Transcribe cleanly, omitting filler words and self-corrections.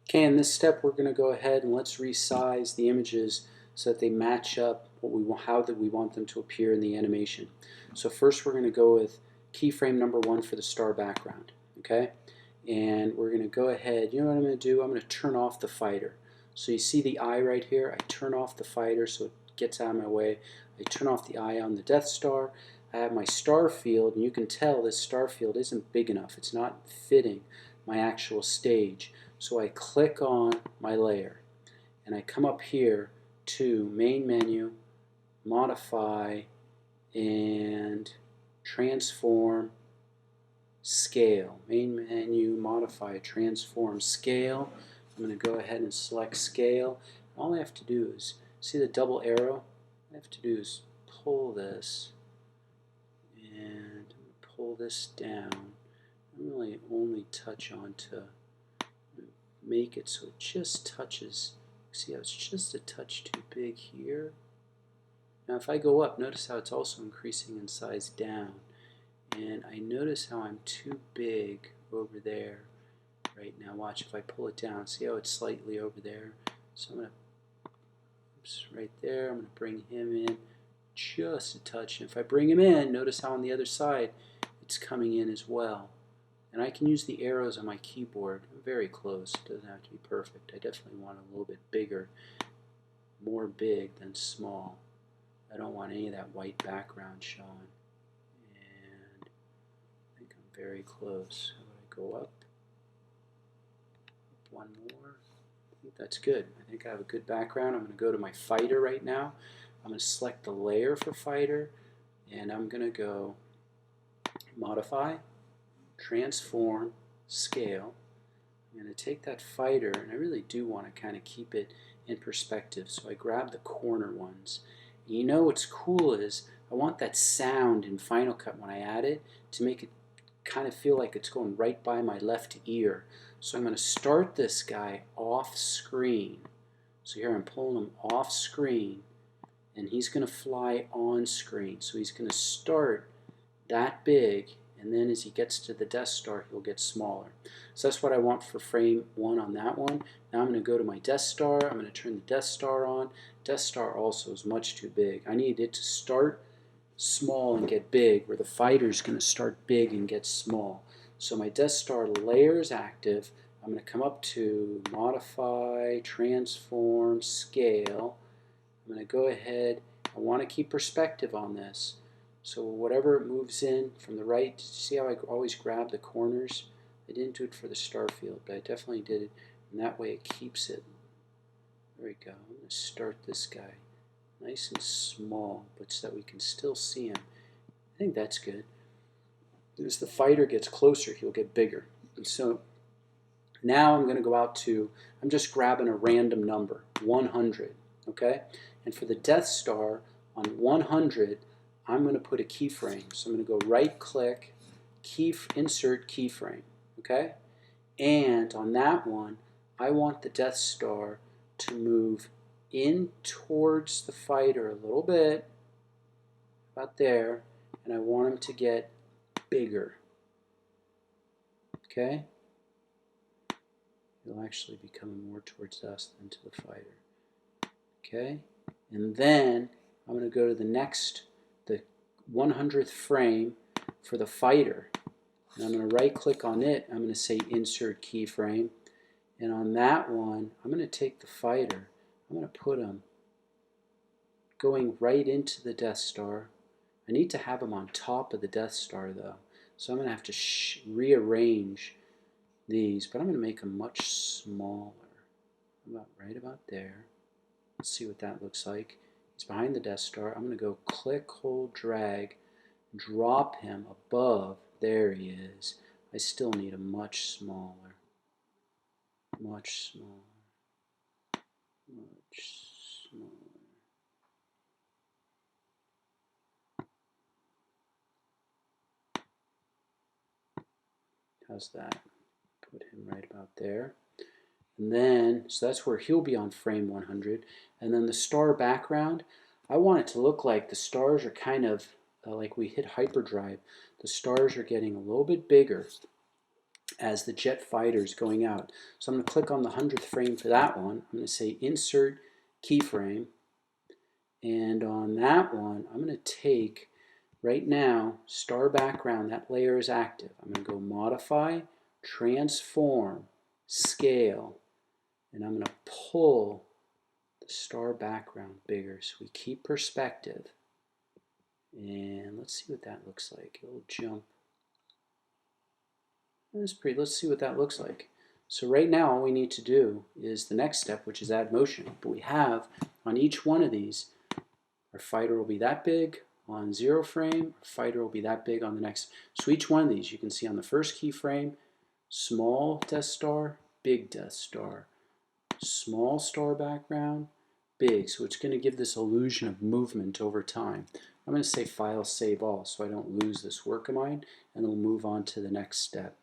Okay, in this step we're going to go ahead and let's resize the images so that they match up how that we want them to appear in the animation. So first we're going to go with keyframe number 1 for the star background. Okay, and we're going to go ahead, you know what I'm going to do? I'm going to turn off the fighter. So you see the eye right here? I turn off the fighter so it gets out of my way. I turn off the eye on the Death Star. I have my star field, and you can tell this star field isn't big enough. It's not fitting my actual stage. So I click on my layer and I come up here to Main Menu, Modify, and Transform Scale. Main Menu, Modify, Transform Scale. I'm going to go ahead and select Scale. All I have to do is, see the double arrow? All I have to do is pull this and pull this down. I'm really only touch onto, make it so it just touches. See how it's just a touch too big here? Now if I go up, notice how it's also increasing in size down. And I notice how I'm too big over there right now. Watch if I pull it down. See how it's slightly over there? So I'm going to, oops, right there, I'm going to bring him in just a touch. And if I bring him in, notice how on the other side it's coming in as well. And I can use the arrows on my keyboard. Very close. It doesn't have to be perfect. I definitely want it a little bit bigger. More big than small. I don't want any of that white background showing. And I think I'm very close. How about I go up? One more. I think that's good. I think I have a good background. I'm going to go to my fighter right now. I'm going to select the layer for fighter. And I'm going to go Modify, Transform, Scale. I'm going to take that fighter, and I really do want to kind of keep it in perspective, so I grab the corner ones. And you know what's cool is I want that sound in Final Cut when I add it to make it kind of feel like it's going right by my left ear. So I'm going to start this guy off screen. So here I'm pulling him off screen, and he's going to fly on screen. So he's going to start that big, and then as he gets to the Death Star, he'll get smaller. So that's what I want for frame 1 on that one. Now I'm going to go to my Death Star. I'm going to turn the Death Star on. Death Star also is much too big. I need it to start small and get big, where the fighter is going to start big and get small. So my Death Star layer is active. I'm going to come up to Modify, Transform, Scale. I'm going to go ahead. I want to keep perspective on this. So whatever it moves in from the right, see how I always grab the corners? I didn't do it for the star field, but I definitely did it, and that way it keeps it. There we go. I'm going to start this guy nice and small, but so that we can still see him. I think that's good. As the fighter gets closer, he'll get bigger. And so now I'm going to go out to, I'm just grabbing a random number, 100, okay? And for the Death Star, on 100, I'm going to put a keyframe. So I'm going to go right-click, insert keyframe, okay? And on that one, I want the Death Star to move in towards the fighter a little bit, about there, and I want him to get bigger, okay? He'll actually be coming more towards us than to the fighter, okay? And then I'm going to go to the next, the 100th frame for the fighter. And I'm going to right click on it. I'm going to say insert keyframe. And on that one, I'm going to take the fighter. I'm going to put him going right into the Death Star. I need to have him on top of the Death Star though. So I'm going to have to rearrange these, but I'm going to make them much smaller. Right about there. Let's see what that looks like. He's behind the Death Star. I'm going to go click, hold, drag, drop him above. There he is. I still need a much smaller. Much smaller. Much smaller. How's that? Put him right about there. And then, so that's where he'll be on frame 100. And then the star background, I want it to look like the stars are kind of like we hit hyperdrive. The stars are getting a little bit bigger. as the jet fighter is going out. So I'm going to click on the 100th frame for that one. I'm going to say Insert Keyframe. And on that one, I'm going to take, right now, star background, that layer is active. I'm going to go Modify, Transform, Scale, and I'm going to pull the star background bigger so we keep perspective. And let's see what that looks like. It'll jump. That's pretty. Let's see what that looks like. So right now all we need to do is the next step, which is add motion. But we have on each one of these, our fighter will be that big on 0 frame, our fighter will be that big on the next. So each one of these you can see on the first keyframe, small Death Star, big Death Star, small star background, big. So it's going to give this illusion of movement over time. I'm going to say File, Save All so I don't lose this work of mine, and then we'll move on to the next step.